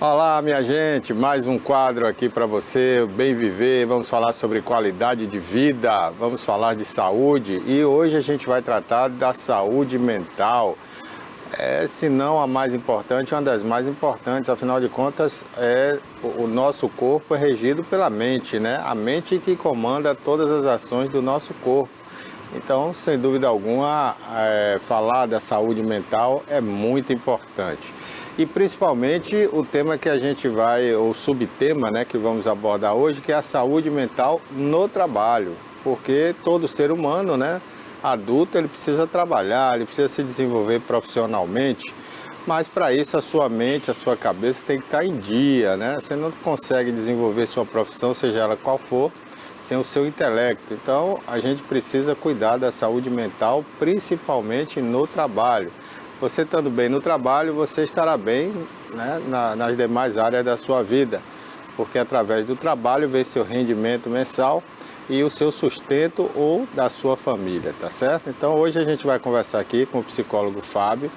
Olá, minha gente, mais um quadro aqui para você, Bem Viver. Vamos falar sobre qualidade de vida, vamos falar de saúde e hoje a gente vai tratar da saúde mental. Se não a mais importante, uma das mais importantes, afinal de contas, o nosso corpo é regido pela mente, né? A mente que comanda todas as ações do nosso corpo. Então, sem dúvida alguma, falar da saúde mental é muito importante. E principalmente o tema que a gente vai, o subtema, né, que vamos abordar hoje, que é a saúde mental no trabalho. Porque todo ser humano, né, adulto, ele precisa trabalhar, ele precisa se desenvolver profissionalmente, mas para isso a sua mente, a sua cabeça tem que estar em dia, né? Você não consegue desenvolver sua profissão, seja ela qual for, sem o seu intelecto. Então, a gente precisa cuidar da saúde mental, principalmente no trabalho. Você estando bem no trabalho, você estará bem, né, nas demais áreas da sua vida, porque através do trabalho vem seu rendimento mensal e o seu sustento ou da sua família, tá certo? Então hoje a gente vai conversar aqui com o psicólogo Fábio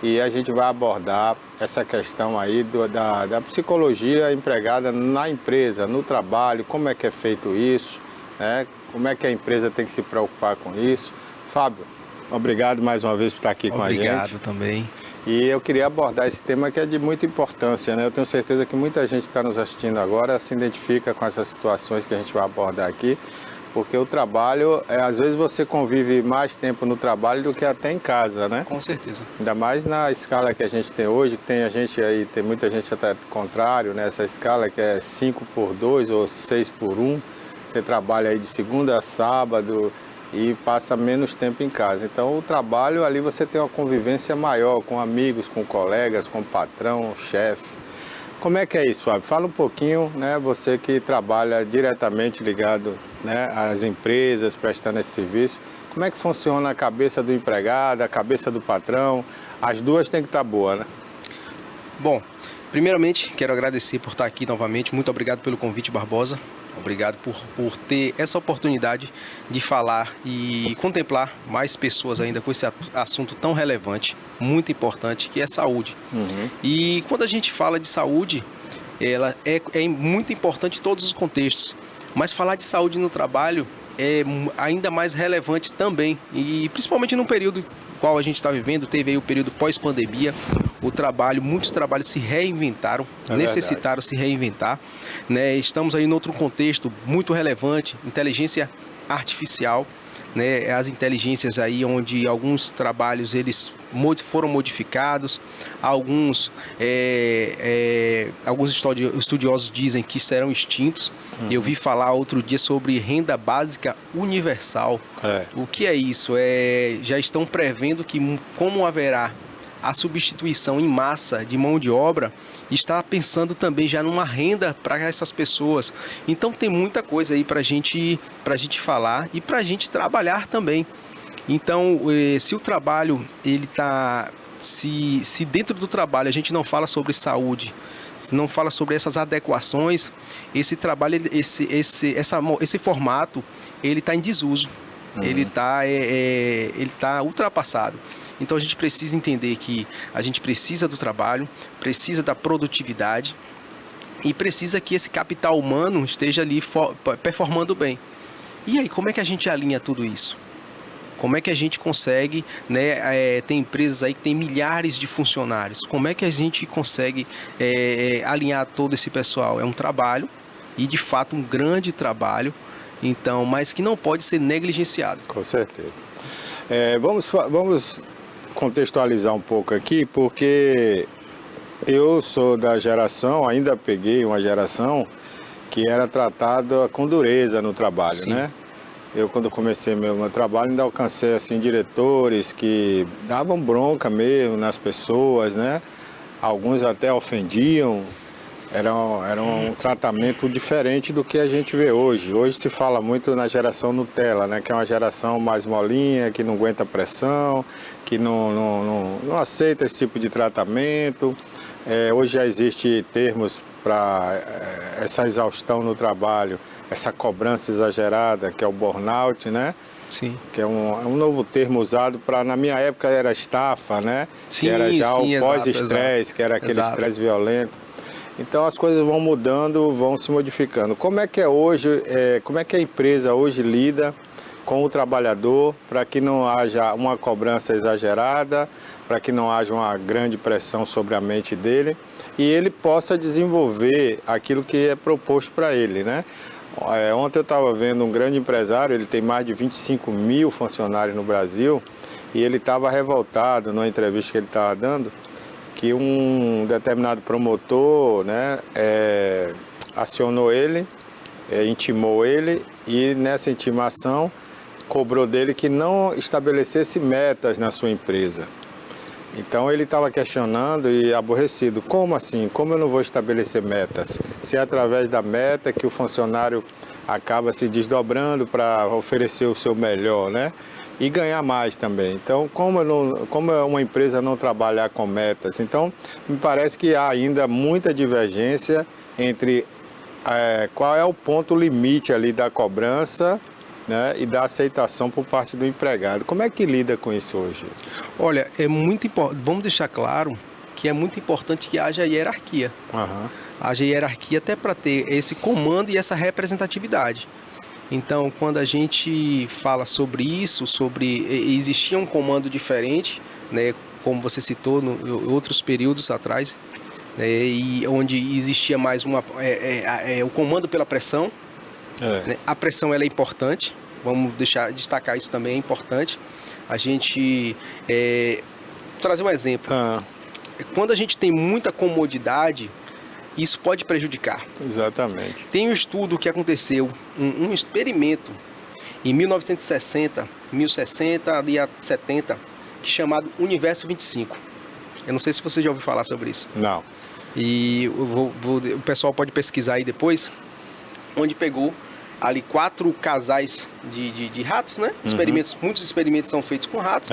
e a gente vai abordar essa questão aí da psicologia empregada na empresa, no trabalho, como é que é feito isso, né? Como é que a empresa tem que se preocupar com isso. Fábio, obrigado mais uma vez por estar aqui com a gente. Obrigado também. E eu queria abordar esse tema que é de muita importância, né? Eu tenho certeza que muita gente que está nos assistindo agora se identifica com essas situações que a gente vai abordar aqui, porque o trabalho, às vezes você convive mais tempo no trabalho do que até em casa, né? Com certeza. Ainda mais na escala que a gente tem hoje, que tem a gente aí, tem muita gente até contrário, né? Essa escala que é 5x2 ou 6x1, você trabalha aí de segunda a sábado e passa menos tempo em casa. Então o trabalho ali você tem uma convivência maior com amigos, com colegas, com patrão, chefe. Como é que é isso, Fábio? Fala um pouquinho, né? Você que trabalha diretamente ligado, né, às empresas, prestando esse serviço. Como é que funciona a cabeça do empregado, a cabeça do patrão? As duas têm que estar boas, né? Bom, primeiramente quero agradecer por estar aqui novamente. Muito obrigado pelo convite, Barbosa. Obrigado por ter essa oportunidade de falar e contemplar mais pessoas ainda com esse assunto tão relevante, muito importante, que é saúde. Uhum. E quando a gente fala de saúde, ela é muito importante em todos os contextos, mas falar de saúde no trabalho é ainda mais relevante também, e principalmente no período qual a gente está vivendo, teve aí o período pós-pandemia, muitos trabalhos se reinventaram, necessitaram se reinventar, né? Estamos aí em outro contexto muito relevante, inteligência artificial, né? As inteligências aí onde alguns trabalhos eles foram modificados, alguns estudiosos dizem que serão extintos. Uhum. Eu vi falar outro dia sobre renda básica universal. O que é isso? Já estão prevendo que como haverá a substituição em massa de mão de obra, está pensando também já numa renda para essas pessoas. Então tem muita coisa aí para a gente falar e para a gente trabalhar também. Então, se o trabalho ele tá, se dentro do trabalho a gente não fala sobre saúde, se não fala sobre essas adequações, esse trabalho, esse formato, ele está em desuso. Uhum. Ele tá ultrapassado. Então a gente precisa entender que a gente precisa do trabalho, precisa da produtividade e precisa que esse capital humano esteja ali performando bem. E aí, como é que a gente alinha tudo isso? Como é que a gente consegue, né? Tem empresas aí que tem milhares de funcionários. Como é que a gente consegue alinhar todo esse pessoal? É um trabalho, e de fato um grande trabalho, então, mas que não pode ser negligenciado. Com certeza. Vamos contextualizar um pouco aqui, porque eu sou da geração, ainda peguei uma geração que era tratada com dureza no trabalho, Sim. né? Eu, quando comecei meu trabalho, ainda alcancei, assim, diretores que davam bronca mesmo nas pessoas, né? Alguns até ofendiam. Era um tratamento diferente do que a gente vê hoje. Hoje se fala muito na geração Nutella, né? Que é uma geração mais molinha, que não aguenta pressão, que não aceita esse tipo de tratamento. Hoje já existe termos para essa exaustão no trabalho, essa cobrança exagerada, que é o burnout, né? Sim. Que é um novo termo usado para, na minha época era estafa, né? Sim, que era já sim, o pós-estresse, que era aquele estresse violento. Então as coisas vão mudando, vão se modificando. Como é que é hoje, como é que a empresa hoje lida com o trabalhador para que não haja uma cobrança exagerada, para que não haja uma grande pressão sobre a mente dele e ele possa desenvolver aquilo que é proposto para ele, né? Ontem eu estava vendo um grande empresário, ele tem mais de 25 mil funcionários no Brasil e ele estava revoltado numa entrevista que ele estava dando, que um determinado promotor, né, acionou ele, intimou ele e nessa intimação cobrou dele que não estabelecesse metas na sua empresa. Então ele estava questionando e aborrecido. Como assim? Como eu não vou estabelecer metas? Se é através da meta que o funcionário acaba se desdobrando para oferecer o seu melhor, né? E ganhar mais também. Então, como uma empresa não trabalhar com metas? Então, me parece que há ainda muita divergência entre qual é o ponto limite ali da cobrança, né, e da aceitação por parte do empregado. Como é que lida com isso hoje? Olha, é muito importante, vamos deixar claro que é muito importante que haja hierarquia. Uhum. Haja hierarquia até para ter esse comando e essa representatividade. Então, quando a gente fala sobre isso, existia um comando diferente, né, como você citou, em outros períodos atrás, né, e onde existia mais o comando pela pressão. Né? A pressão ela é importante, vamos destacar isso também, é importante. A gente trazer um exemplo. Quando a gente tem muita comodidade, isso pode prejudicar. Exatamente. Tem um estudo que aconteceu, um experimento em 1960, 1060 ali a 70, que é chamado Universo 25. Eu não sei se você já ouviu falar sobre isso. Não. E o pessoal pode pesquisar aí depois, onde pegou ali 4 casais de ratos, né? Muitos experimentos são feitos com ratos,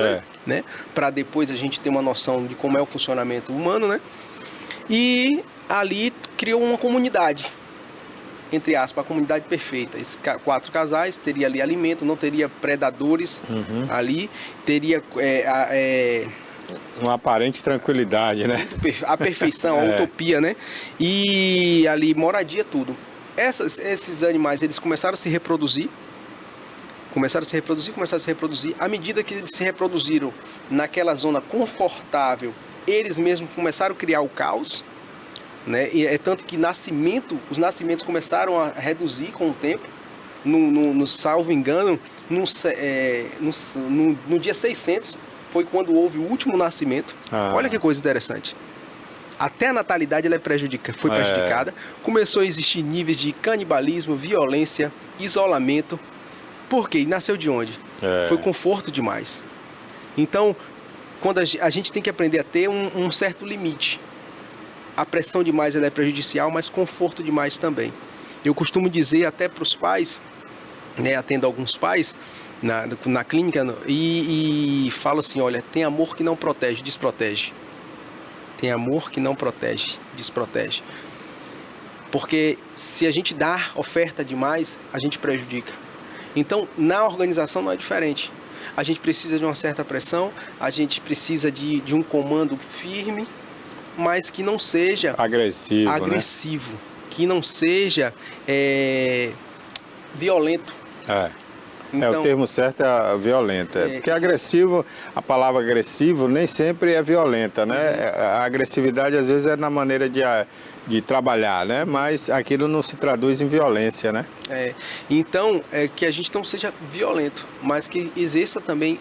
né? Para depois a gente ter uma noção de como é o funcionamento humano, né? E ali criou uma comunidade, entre aspas, a comunidade perfeita. Esses 4 casais teria ali alimento, não teria predadores ali, teria uma aparente tranquilidade, né? A perfeição, a utopia, né? E ali moradia, tudo. Esses animais, eles começaram a se reproduzir. À medida que eles se reproduziram naquela zona confortável, eles mesmos começaram a criar o caos, né? E é tanto que os nascimentos começaram a reduzir com o tempo. No salvo engano, no dia 600 foi quando houve o último nascimento. Olha que coisa interessante. Até a natalidade ela foi prejudicada. Começou a existir níveis de canibalismo, violência, isolamento. Por quê? E nasceu de onde? Foi conforto demais. Então, quando a gente tem que aprender a ter um certo limite. A pressão demais ela é prejudicial, mas conforto demais também. Eu costumo dizer até para os pais, né, atendo alguns pais na clínica e falo assim, olha, tem amor que não protege, desprotege. Tem amor que não protege, desprotege. Porque se a gente dá oferta demais, a gente prejudica. Então, na organização não é diferente. A gente precisa de uma certa pressão, a gente precisa de um comando firme, mas que não seja agressivo, né? Que não seja violento. Então, o termo certo é violento. Porque agressivo, a palavra agressivo nem sempre é violenta, né? A agressividade às vezes é na maneira de trabalhar, né? Mas aquilo não se traduz em violência, né? Então, que a gente não seja violento, mas que exista também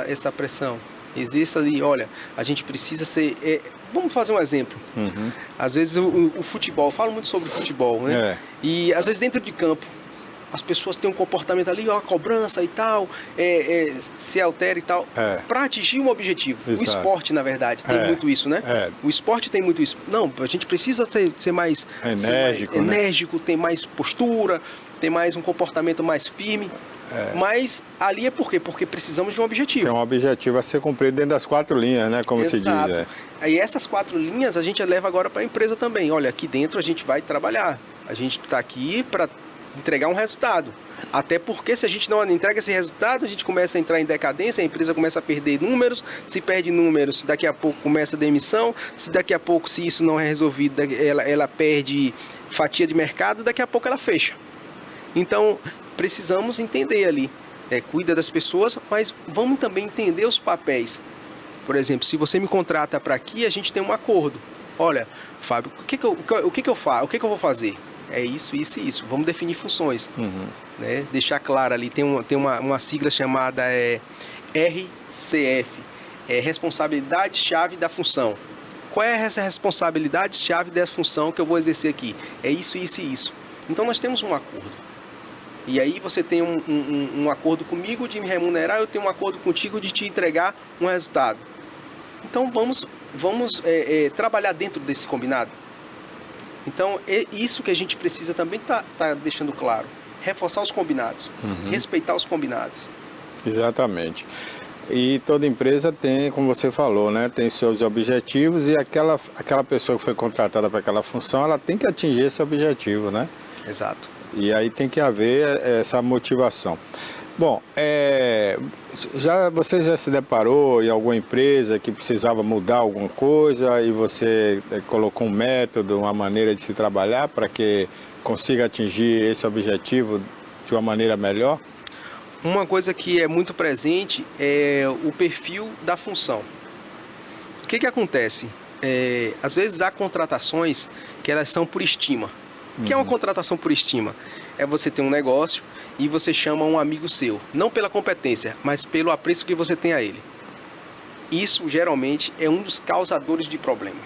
essa pressão. Exista ali, olha, a gente precisa ser... vamos fazer um exemplo. Às vezes o futebol, eu falo muito sobre futebol, né? E às vezes dentro de campo, as pessoas têm um comportamento ali, a cobrança e tal, se altera e tal, para atingir um objetivo. Exato. O esporte, na verdade, tem muito isso, né? O esporte tem muito isso. Não, a gente precisa ser mais enérgico, ter mais postura, ter mais um comportamento mais firme. Mas ali é por quê? Porque precisamos de um objetivo. Tem um objetivo a ser cumprido dentro das 4 linhas, né? Como se diz. Aí essas 4 linhas a gente leva agora para a empresa também. Olha, aqui dentro a gente vai trabalhar. A gente está aqui para entregar um resultado. Até porque se a gente não entrega esse resultado, a gente começa a entrar em decadência, a empresa começa a perder números, se perde números, daqui a pouco começa a demissão, se daqui a pouco, se isso não é resolvido, ela perde fatia de mercado, daqui a pouco ela fecha. Então, precisamos entender ali, cuida das pessoas, mas vamos também entender os papéis. Por exemplo, se você me contrata para aqui, a gente tem um acordo. Olha, Fábio, o que eu faço? O que eu vou fazer? É isso, isso e isso. Vamos definir funções. Né? Deixar claro ali, tem uma sigla chamada RCF, responsabilidade-chave da função. Qual é essa responsabilidade-chave da função que eu vou exercer aqui? É isso, isso e isso. Então nós temos um acordo. E aí você tem um acordo comigo de me remunerar, eu tenho um acordo contigo de te entregar um resultado. Então vamos trabalhar dentro desse combinado. Então é isso que a gente precisa também tá deixando claro. Reforçar os combinados, respeitar os combinados. Exatamente. E toda empresa tem, como você falou, né, tem seus objetivos, e aquela pessoa que foi contratada para aquela função, ela tem que atingir esse objetivo, né? Exato. E aí tem que haver essa motivação. Bom, você já se deparou em alguma empresa que precisava mudar alguma coisa e você colocou um método, uma maneira de se trabalhar para que consiga atingir esse objetivo de uma maneira melhor? Uma coisa que é muito presente é o perfil da função. O que acontece? Às vezes há contratações que elas são por estima. O que é uma contratação por estima? É você ter um negócio e você chama um amigo seu, não pela competência, mas pelo apreço que você tem a ele. Isso geralmente é um dos causadores de problema.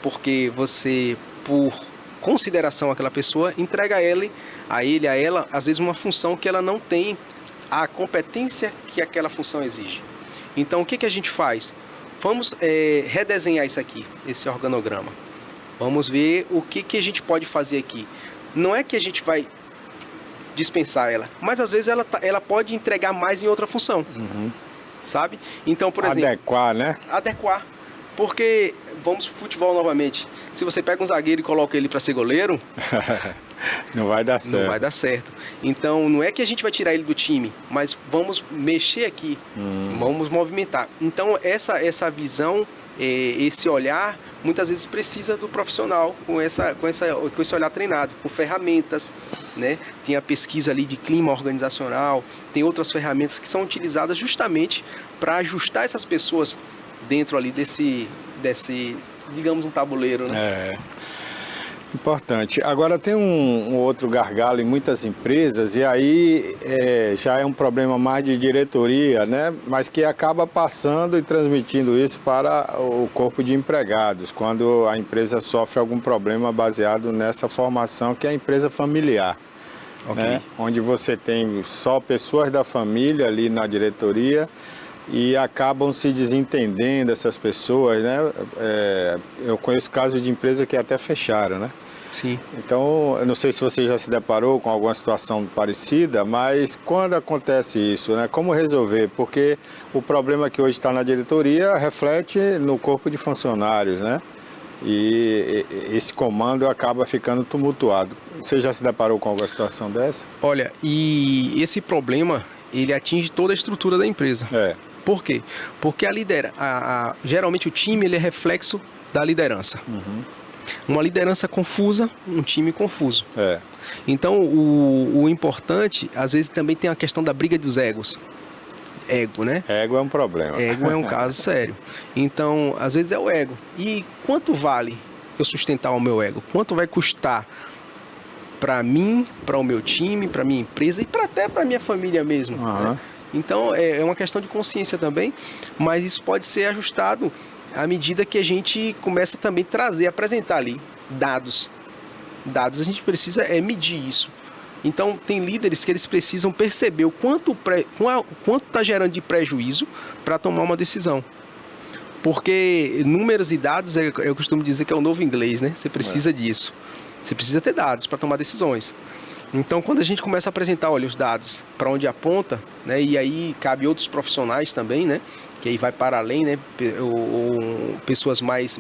Porque você, por consideração àquela pessoa, entrega a ele, a ela, às vezes uma função que ela não tem a competência que aquela função exige. Então o que a gente faz? Vamos redesenhar isso aqui, esse organograma. Vamos ver o que a gente pode fazer aqui. Não é que a gente vai dispensar ela, mas às vezes ela pode entregar mais em outra função. Sabe? Então, por exemplo... Adequar, né? Adequar. Porque, vamos pro futebol novamente. Se você pega um zagueiro e coloca ele para ser goleiro... não vai dar certo. Não vai dar certo. Então, não é que a gente vai tirar ele do time, mas vamos mexer aqui. Vamos movimentar. Então, essa visão, esse olhar... muitas vezes precisa do profissional com esse olhar treinado, com ferramentas, né? Tem a pesquisa ali de clima organizacional, tem outras ferramentas que são utilizadas justamente para ajustar essas pessoas dentro ali desse digamos, um tabuleiro, né? Importante. Agora tem um outro gargalo em muitas empresas, e aí já é um problema mais de diretoria, né? Mas que acaba passando e transmitindo isso para o corpo de empregados, quando a empresa sofre algum problema baseado nessa formação que é a empresa familiar. Né? Onde você tem só pessoas da família ali na diretoria e acabam se desentendendo essas pessoas, né? Eu conheço casos de empresas que até fecharam, né? Sim. Então, eu não sei se você já se deparou com alguma situação parecida, mas quando acontece isso, né? Como resolver? Porque o problema que hoje está na diretoria reflete no corpo de funcionários, né? E esse comando acaba ficando tumultuado. Você já se deparou com alguma situação dessa? Olha, e esse problema, ele atinge toda a estrutura da empresa. Por quê? Porque geralmente o time ele é reflexo da liderança. Uma liderança confusa, um time confuso. Então, o importante, às vezes, também tem a questão da briga dos egos. Ego, né? Ego é um problema. Ego é um caso sério. Então, às vezes é o ego. E quanto vale eu sustentar o meu ego? Quanto vai custar para mim, para o meu time, para minha empresa e até para minha família mesmo? Né? Então, é uma questão de consciência também, mas isso pode ser ajustado à medida que a gente começa também a apresentar ali dados. Dados, a gente precisa medir isso. Então, tem líderes que eles precisam perceber o quanto está gerando de prejuízo para tomar uma decisão. Porque números e dados, eu costumo dizer que é o novo inglês, né? Você precisa disso. Você precisa ter dados para tomar decisões. Então, quando a gente começa a apresentar, olha, os dados, para onde aponta, né? E aí cabe outros profissionais também, né? Que aí vai para além, né? Ou pessoas mais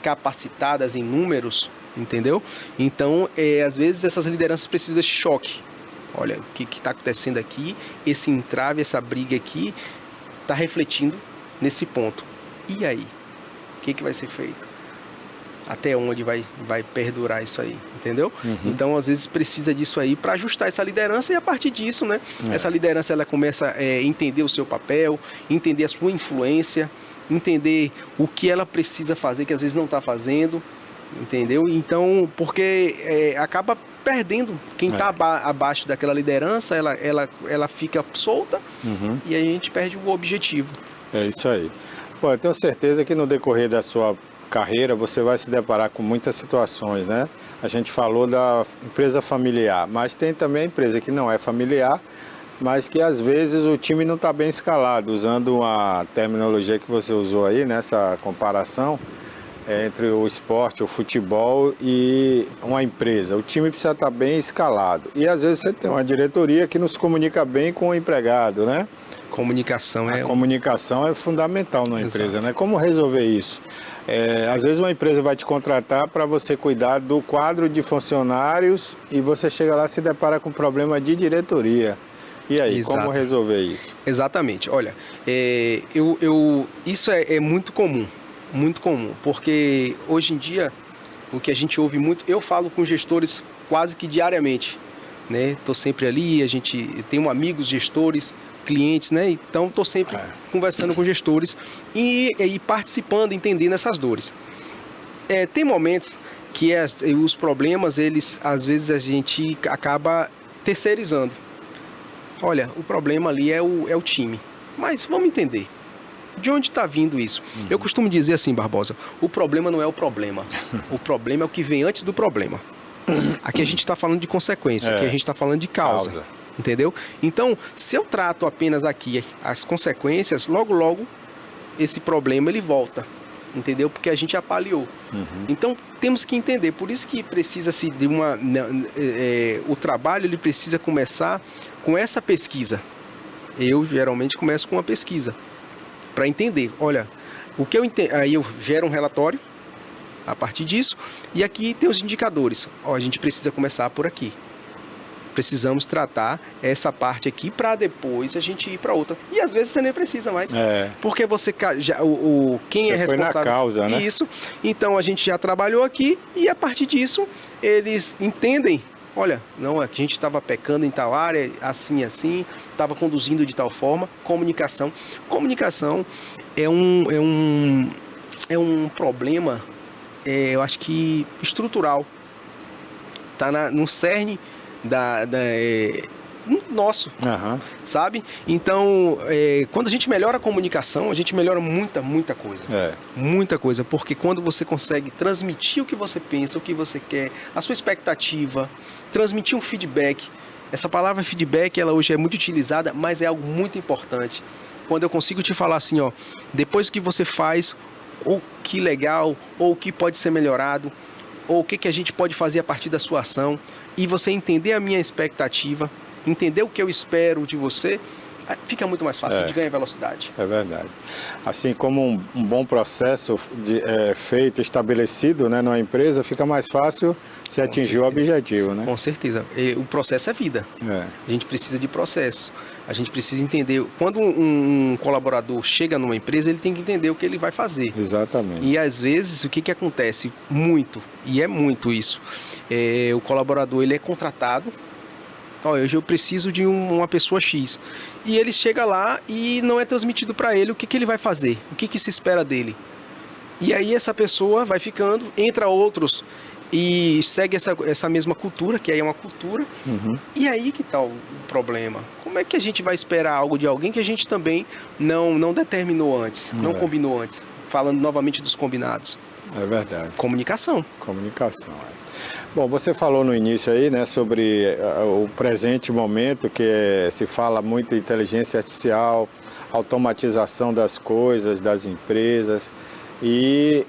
capacitadas em números, entendeu? Então, às vezes essas lideranças precisam desse choque. Olha, o que está acontecendo aqui, esse entrave, essa briga aqui, está refletindo nesse ponto. E aí? O que vai ser feito? Até onde vai perdurar isso aí, entendeu? Então, às vezes, precisa disso aí para ajustar essa liderança e, a partir disso, né? Essa liderança, ela começa a entender o seu papel, entender a sua influência, entender o que ela precisa fazer, que às vezes não está fazendo, entendeu? Então, porque acaba perdendo. Quem está abaixo daquela liderança, ela fica solta e a gente perde o objetivo. É isso aí. Bom, eu tenho certeza que no decorrer da sua carreira você vai se deparar com muitas situações, né? A gente falou da empresa familiar, mas tem também a empresa que não é familiar, mas que às vezes o time não está bem escalado, usando uma terminologia que você usou aí nessa comparação entre o esporte, o futebol e uma empresa. O time precisa estar bem escalado. E às vezes você tem uma diretoria que não se comunica bem com o empregado, né? Comunicação comunicação é fundamental numa empresa, né? Como resolver isso? Às vezes uma empresa vai te contratar para você cuidar do quadro de funcionários e você chega lá e se depara com problema de diretoria. E aí, como resolver isso? Exatamente. Olha, isso é muito comum, porque hoje em dia o que a gente ouve muito, eu falo com gestores quase que diariamente, né? Estou sempre ali, tenho amigos gestores, clientes, né? Então estou sempre conversando com gestores e participando, entendendo essas dores. Tem momentos que os problemas, às vezes a gente acaba terceirizando. Olha, o problema ali é o time. Mas vamos entender. De onde está vindo isso? Eu costumo dizer assim, Barbosa, o problema não é o problema. O problema é o que vem antes do problema. Aqui a gente está falando de consequência, aqui a gente está falando de causa. Entendeu? Então, se eu trato apenas aqui as consequências, logo esse problema ele volta. Entendeu? Porque a gente apaliou. Então, temos que entender. Por isso que precisa-se de o trabalho ele precisa começar com essa pesquisa. Eu geralmente começo com uma pesquisa para entender. Olha, o que eu entendo. Aí eu gero um relatório a partir disso. E aqui tem os indicadores. A gente precisa começar por aqui. Precisamos tratar essa parte aqui para depois a gente ir para outra. E às vezes você nem precisa mais. Porque você quem é responsável... Foi na causa, né? Isso. Então a gente já trabalhou aqui e a partir disso eles entendem. Olha, não, a gente estava pecando em tal área, assim, estava conduzindo de tal forma. Comunicação. Comunicação é um problema, eu acho que estrutural. Está no cerne nosso, sabe? Então, quando a gente melhora a comunicação, a gente melhora muita coisa. Muita coisa, porque quando você consegue transmitir o que você pensa, o que você quer, a sua expectativa, transmitir um feedback. Essa palavra feedback, ela hoje é muito utilizada, mas é algo muito importante. Quando eu consigo te falar assim, ó, depois que você faz, ou que legal, ou o que pode ser melhorado, ou o que a gente pode fazer a partir da sua ação, e você entender a minha expectativa, entender o que eu espero de você, fica muito mais fácil de ganhar velocidade. É verdade. Assim como um bom processo feito, estabelecido, né, numa empresa, fica mais fácil se atingir o objetivo, né? Com certeza. O processo é vida. A gente precisa de processos. A gente precisa entender. Quando um colaborador chega numa empresa, ele tem que entender o que ele vai fazer. Exatamente. E às vezes, o que acontece? Muito, e é muito isso. O colaborador, ele é contratado. Hoje eu preciso de uma pessoa X. E ele chega lá e não é transmitido para ele o que ele vai fazer, o que se espera dele. E aí essa pessoa vai ficando, entra outros e segue essa mesma cultura, que aí é uma cultura. E aí que está o problema. Como é que a gente vai esperar algo de alguém que a gente também não determinou antes, não combinou antes? Falando novamente dos combinados. É verdade. Comunicação. Bom, você falou no início aí, né, sobre o presente momento, que se fala muito em inteligência artificial, automatização das coisas, das empresas, e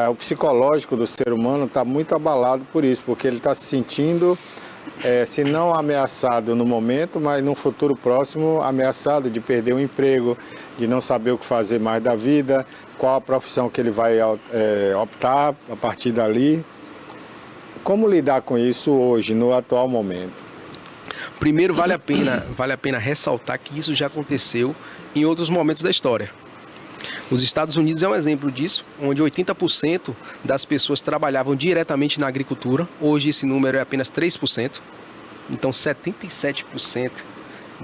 o psicológico do ser humano está muito abalado por isso, porque ele está se sentindo, se não ameaçado no momento, mas no futuro próximo ameaçado de perder o emprego, de não saber o que fazer mais da vida, qual a profissão que ele vai optar a partir dali. Como lidar com isso hoje, no atual momento? Primeiro, vale a pena ressaltar que isso já aconteceu em outros momentos da história. Os Estados Unidos é um exemplo disso, onde 80% das pessoas trabalhavam diretamente na agricultura. Hoje esse número é apenas 3%. Então 77%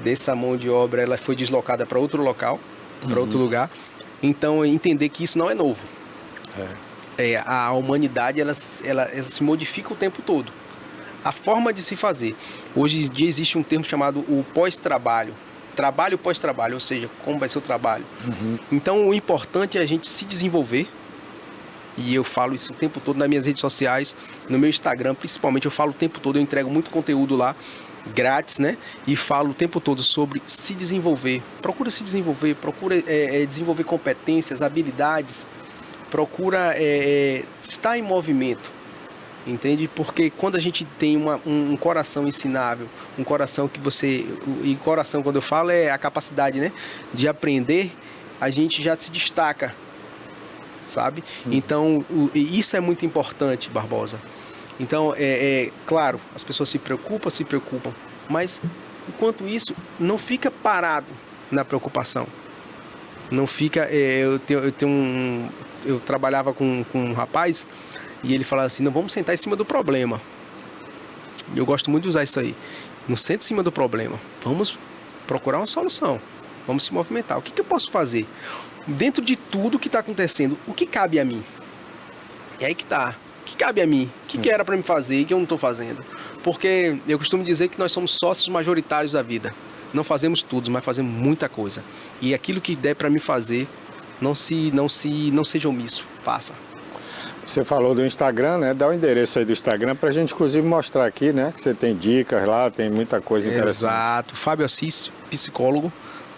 dessa mão de obra ela foi deslocada para outro local, para outro lugar. Então entender que isso não é novo. A humanidade ela se modifica o tempo todo. A forma de se fazer. Hoje em dia existe um termo chamado o pós-trabalho. Trabalho pós-trabalho, ou seja, como vai ser o trabalho. Então o importante é a gente se desenvolver. E eu falo isso o tempo todo nas minhas redes sociais, no meu Instagram, principalmente eu falo o tempo todo, eu entrego muito conteúdo lá, grátis, né? E falo o tempo todo sobre se desenvolver. Procura se desenvolver, procura desenvolver competências, habilidades, procura estar em movimento. Entende? Porque quando a gente tem um coração ensinável, um coração que você... E coração, quando eu falo, é a capacidade, né, de aprender, a gente já se destaca, sabe? Então, isso é muito importante, Barbosa. Então, claro, as pessoas se preocupam, mas, enquanto isso, não fica parado na preocupação. Não fica... Eu trabalhava com um rapaz... E ele falava assim, não, vamos sentar em cima do problema. E eu gosto muito de usar isso aí. Não senta em cima do problema. Vamos procurar uma solução. Vamos se movimentar. O que eu posso fazer? Dentro de tudo que está acontecendo, o que cabe a mim? E aí que tá. O que cabe a mim? O que era para me fazer e que eu não estou fazendo? Porque eu costumo dizer que nós somos sócios majoritários da vida. Não fazemos tudo, mas fazemos muita coisa. E aquilo que der para me fazer, não seja omisso. Faça. Você falou do Instagram, né? Dá o endereço aí do Instagram pra gente, inclusive, mostrar aqui, né? Que você tem dicas lá, tem muita coisa interessante. Exato. Fábio Assis, psicólogo.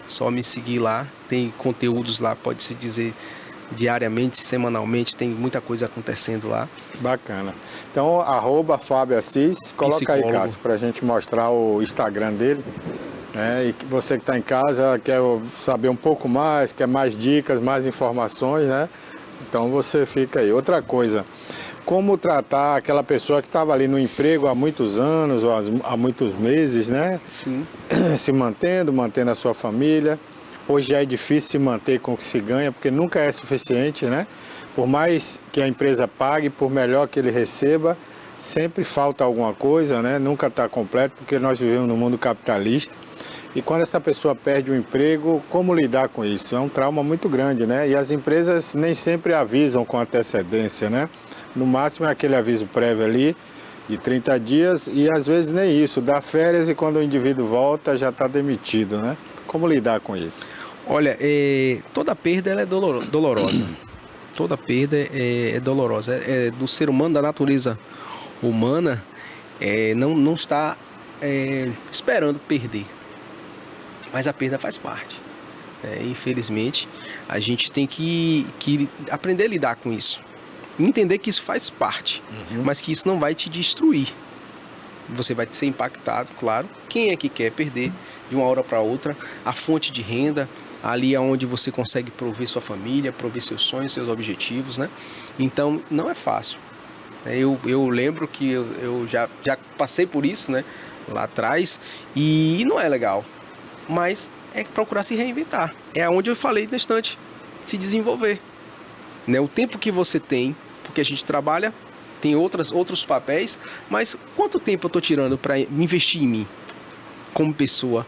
Só me seguir lá. Tem conteúdos lá, pode-se dizer, diariamente, semanalmente. Tem muita coisa acontecendo lá. Bacana. Então, @Fábio Assis. Coloca psicólogo. Aí, Cássio, pra gente mostrar o Instagram dele. E você que está em casa, quer saber um pouco mais, quer mais dicas, mais informações, né? Então você fica aí. Outra coisa, como tratar aquela pessoa que estava ali no emprego há muitos anos ou há muitos meses, né? Sim. Se mantendo a sua família. Hoje já é difícil se manter com o que se ganha, porque nunca é suficiente, né? Por mais que a empresa pague, por melhor que ele receba, sempre falta alguma coisa, né? Nunca está completo, porque nós vivemos num mundo capitalista. E quando essa pessoa perde o emprego, como lidar com isso? É um trauma muito grande, né? E as empresas nem sempre avisam com antecedência, né? No máximo é aquele aviso prévio ali, de 30 dias, e às vezes nem isso, dá férias e quando o indivíduo volta já está demitido, né? Como lidar com isso? Olha, toda perda ela é dolorosa. Toda perda é dolorosa. Do ser humano, da natureza humana, não está esperando perder. Mas a perda faz parte. Infelizmente, a gente tem que aprender a lidar com isso. Entender que isso faz parte, mas que isso não vai te destruir. Você vai ser impactado, claro. Quem é que quer perder de uma hora para outra a fonte de renda, ali onde você consegue prover sua família, prover seus sonhos, seus objetivos, né? Então, não é fácil. Eu lembro que eu já passei por isso, né? Lá atrás, e não é legal. Mas é procurar se reinventar. É onde eu falei na estante, se desenvolver. Né? O tempo que você tem, porque a gente trabalha, tem outros papéis, mas quanto tempo eu estou tirando para investir em mim, como pessoa,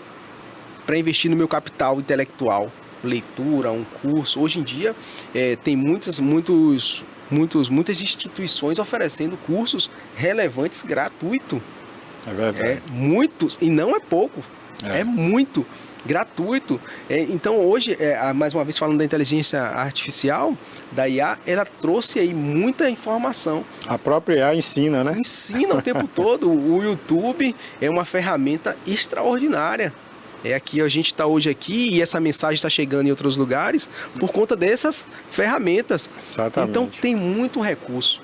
para investir no meu capital intelectual, leitura, um curso. Hoje em dia tem muitas instituições oferecendo cursos relevantes gratuitos. É verdade. Muitos, e não é pouco. É muito gratuito. Então hoje, mais uma vez falando da inteligência artificial, da IA, ela trouxe aí muita informação. A própria IA ensina, né? Ensina o tempo todo. O YouTube é uma ferramenta extraordinária. Aqui a gente está hoje aqui e essa mensagem está chegando em outros lugares por conta dessas ferramentas. Exatamente. Então tem muito recurso.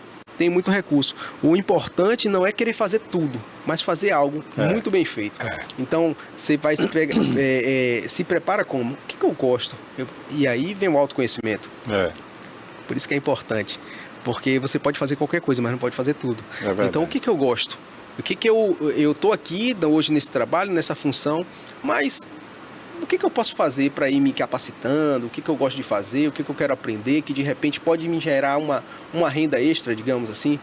O importante não é querer fazer tudo, mas fazer algo muito bem feito. Então, você vai se prepara como? O que eu gosto? E aí vem o autoconhecimento. Por isso que é importante. Porque você pode fazer qualquer coisa, mas não pode fazer tudo. Então, o que eu gosto? O que eu estou aqui hoje nesse trabalho, nessa função, mas o que eu posso fazer para ir me capacitando? O que eu gosto de fazer? O que eu quero aprender? Que de repente pode me gerar uma renda extra, digamos assim.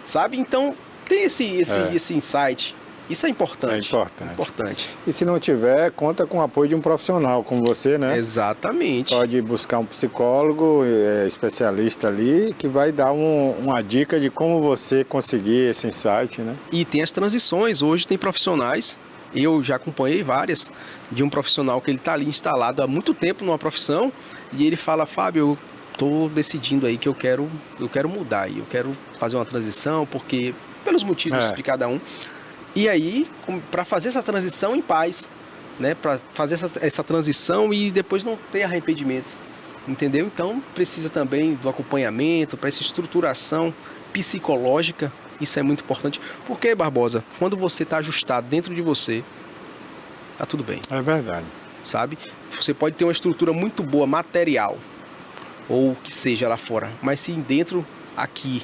Sabe? Então, tem esse insight. Isso é importante. É importante. E se não tiver, conta com o apoio de um profissional como você, né? Exatamente. Pode buscar um psicólogo especialista ali que vai dar uma dica de como você conseguir esse insight, né? E tem as transições. Hoje tem profissionais, eu já acompanhei várias, de um profissional que ele está ali instalado há muito tempo numa profissão e ele fala, Fábio, eu estou decidindo aí que eu quero mudar, eu quero fazer uma transição, porque pelos motivos de cada um. E aí, para fazer essa transição em paz, né? Para fazer essa transição e depois não ter arrependimentos, entendeu? Então, precisa também do acompanhamento, para essa estruturação psicológica, isso é muito importante. Porque, Barbosa, quando você está ajustado dentro de você, tá tudo bem. É verdade. Sabe? Você pode ter uma estrutura muito boa, material, ou o que seja lá fora, mas se dentro, aqui,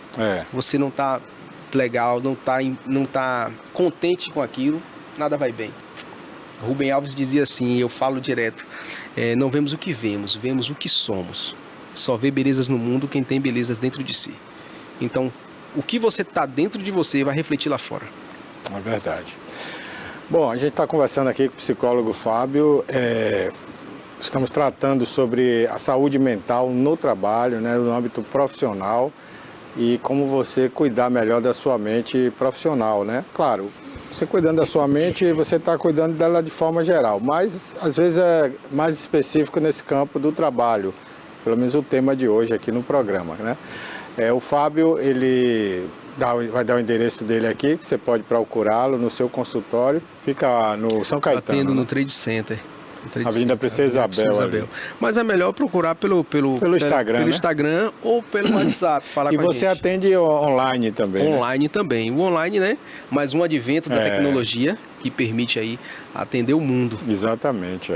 você não está legal, não tá contente com aquilo, nada vai bem. Rubem Alves dizia assim, eu falo direto, não vemos o que vemos, vemos o que somos. Só vê belezas no mundo quem tem belezas dentro de si. Então, o que você está dentro de você vai refletir lá fora. É verdade. Bom, a gente está conversando aqui com o psicólogo Fábio, estamos tratando sobre a saúde mental no trabalho, né, no âmbito profissional, e como você cuidar melhor da sua mente profissional, né? Claro, você cuidando da sua mente, você está cuidando dela de forma geral, mas às vezes é mais específico nesse campo do trabalho, pelo menos o tema de hoje aqui no programa, né? O Fábio, ele vai dar o endereço dele aqui, que você pode procurá-lo no seu consultório, fica no São Caetano. Atendo no Trade Center. Avenida Princesa Isabel. Mas é melhor procurar pelo Instagram, pelo né? Instagram ou pelo WhatsApp, falar com a gente. E você atende online também, Online, né? também. O online, né? Mais um advento da tecnologia que permite aí atender o mundo. Exatamente,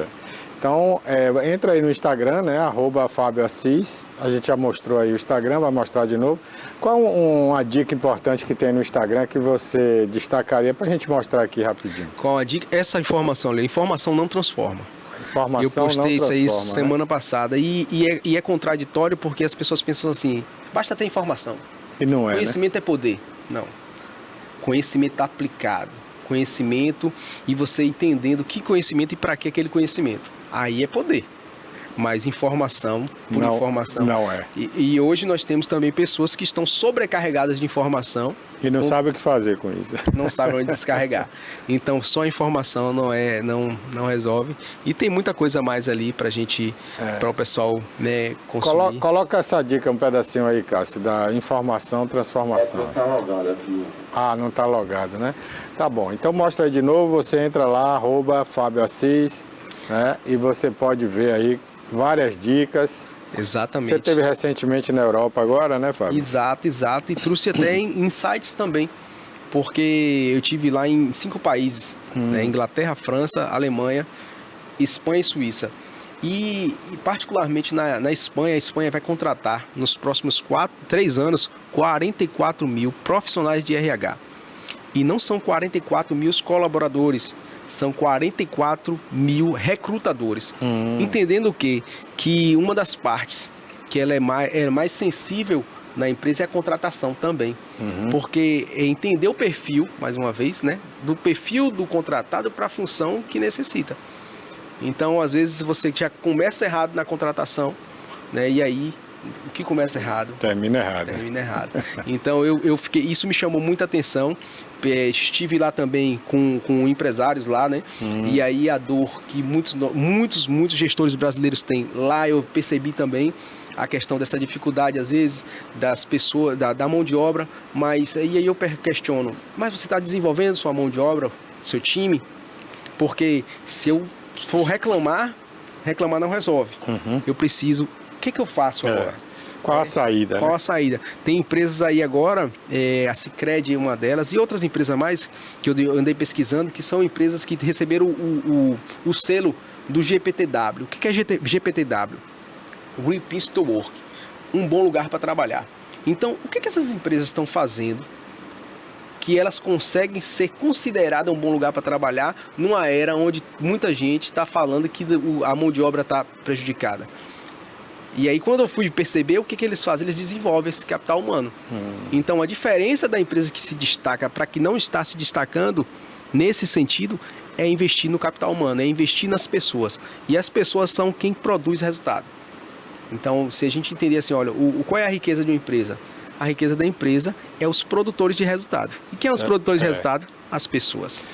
Então, entra aí no Instagram, né? @Fábio Assis. A gente já mostrou aí o Instagram, vai mostrar de novo. Qual uma dica importante que tem no Instagram que você destacaria para a gente mostrar aqui rapidinho? Qual a dica? Essa informação, informação não transforma. Informação eu postei não isso aí transforma, semana passada e é contraditório porque as pessoas pensam assim, basta ter informação. E não é, Conhecimento é poder. Não. Conhecimento aplicado. Conhecimento e você entendendo que conhecimento e para que aquele conhecimento. Aí é poder. Mas informação por informação. Não é. E hoje nós temos também pessoas que estão sobrecarregadas de informação. E não sabem o que fazer com isso. Não sabem onde descarregar. Então, só informação não resolve. E tem muita coisa a mais ali para a gente, para o pessoal, né, consumir. Coloca essa dica, um pedacinho aí, Cássio, da informação, transformação. Não está logado aqui. Não está logado, né? Tá bom. Então, mostra aí de novo. Você entra lá, @Fábio Assis, né? E você pode ver aí várias dicas. Exatamente. Você esteve recentemente na Europa agora, né, Fábio? Exato. E trouxe até insights também. Porque eu tive lá em 5 países. Né? Inglaterra, França, Alemanha, Espanha e Suíça. E particularmente na Espanha, a Espanha vai contratar nos próximos 3 anos 44 mil profissionais de RH. E não são 44 mil colaboradores. São 44 mil recrutadores. Entendendo o quê? Que uma das partes que ela é mais sensível na empresa é a contratação também. Porque é entender o perfil, mais uma vez, né? Do perfil do contratado para a função que necessita. Então, às vezes, você já começa errado na contratação, né? E aí, o que começa errado? Termina errado. Termina errado. Então, eu fiquei... Isso me chamou muita atenção. Estive lá também com empresários lá, né? E aí a dor que muitos gestores brasileiros têm lá, eu percebi também a questão dessa dificuldade, às vezes, das pessoas, da mão de obra, mas e aí eu questiono, mas você está desenvolvendo sua mão de obra, seu time? Porque se eu for reclamar não resolve. Eu preciso, o que eu faço agora? Qual a saída? Qual a saída? Tem empresas aí agora, a Sicredi é uma delas, e outras empresas mais que eu andei pesquisando, que são empresas que receberam o selo do GPTW. O que é GPTW? Great Place to Work. um bom lugar para trabalhar. Então, o que essas empresas estão fazendo que elas conseguem ser consideradas um bom lugar para trabalhar numa era onde muita gente está falando que a mão de obra está prejudicada? E aí, quando eu fui perceber o que eles fazem, eles desenvolvem esse capital humano. Então, a diferença da empresa que se destaca para que não está se destacando nesse sentido é investir no capital humano, é investir nas pessoas. E as pessoas são quem produz resultado. Então, se a gente entender assim, olha, qual é a riqueza de uma empresa? A riqueza da empresa é os produtores de resultado. E quem são os produtores de resultado? As pessoas.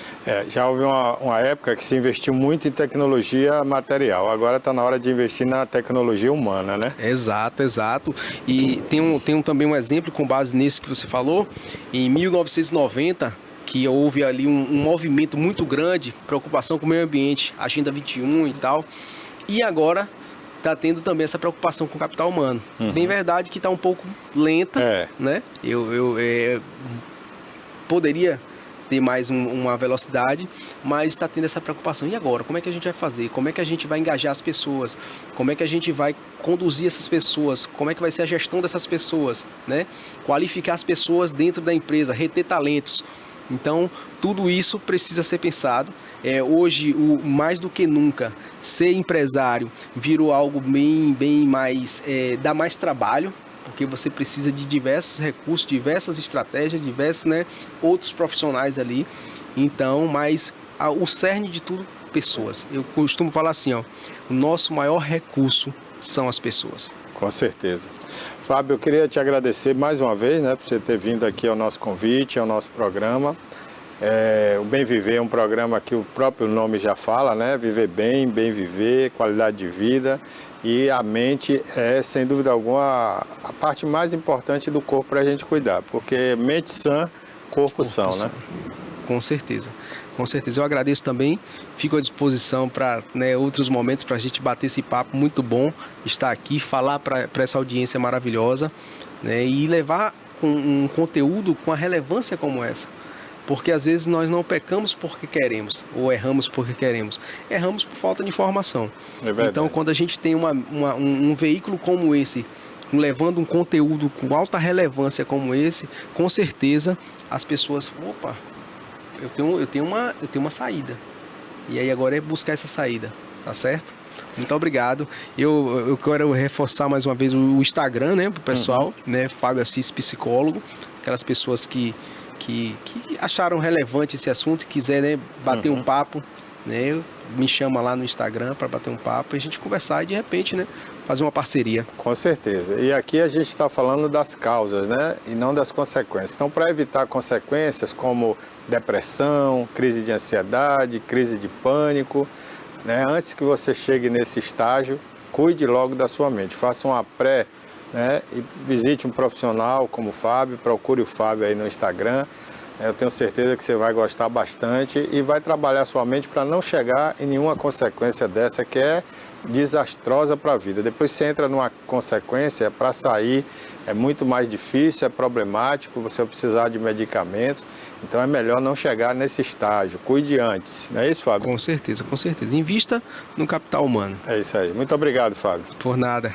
Já houve uma época que se investiu muito em tecnologia material. Agora está na hora de investir na tecnologia humana, né? Exato, exato. E tem também um exemplo com base nesse que você falou. Em 1990, que houve ali um movimento muito grande, preocupação com o meio ambiente, Agenda 21 e tal. E agora está tendo também essa preocupação com o capital humano. Bem verdade que está um pouco lenta, né? Eu poderia ter mais uma velocidade, mas está tendo essa preocupação. E agora? Como é que a gente vai fazer? Como é que a gente vai engajar as pessoas? Como é que a gente vai conduzir essas pessoas? Como é que vai ser a gestão dessas pessoas, né? Qualificar as pessoas dentro da empresa, reter talentos. Então, tudo isso precisa ser pensado. Hoje, mais do que nunca, ser empresário virou algo bem mais... dá mais trabalho, porque você precisa de diversos recursos, diversas estratégias, diversos, né, outros profissionais ali. Então, mas o cerne de tudo, pessoas. Eu costumo falar assim, ó, o nosso maior recurso são as pessoas. Com certeza. Fábio, eu queria te agradecer mais uma vez, né, por você ter vindo aqui ao nosso convite, ao nosso programa. O Bem Viver é um programa que o próprio nome já fala, né? Viver bem, bem viver, qualidade de vida. E a mente é, sem dúvida alguma, a parte mais importante do corpo para a gente cuidar. Porque mente sã, corpo são, né? Com certeza. Com certeza. Eu agradeço também. Fico à disposição para, né, outros momentos para a gente bater esse papo muito bom. Estar aqui, falar para essa audiência maravilhosa, né, e levar um conteúdo com a relevância como essa. Porque às vezes nós não pecamos porque queremos, ou erramos porque queremos. Erramos por falta de informação. Então, quando a gente tem um veículo como esse, levando um conteúdo com alta relevância como esse, com certeza as pessoas, opa, eu tenho uma saída. E aí agora é buscar essa saída, tá certo? Muito obrigado. Eu quero reforçar mais uma vez o Instagram, né, pro pessoal, né, Fábio Assis Psicólogo, aquelas pessoas que acharam relevante esse assunto e quiserem, né, bater um papo, né, me chama lá no Instagram para bater um papo e a gente conversar e de repente, né, fazer uma parceria. Com certeza. E aqui a gente está falando das causas, né, e não das consequências. Então, para evitar consequências como depressão, crise de ansiedade, crise de pânico, né, antes que você chegue nesse estágio, cuide logo da sua mente. Faça uma né, e visite um profissional como o Fábio, procure o Fábio aí no Instagram. Eu tenho certeza que você vai gostar bastante e vai trabalhar sua mente para não chegar em nenhuma consequência dessa que é desastrosa para a vida. Depois você entra numa consequência, para sair é muito mais difícil, é problemático, você vai precisar de medicamentos. Então é melhor não chegar nesse estágio, cuide antes. Não é isso, Fábio? Com certeza, com certeza. Invista no capital humano. É isso aí. Muito obrigado, Fábio. Por nada.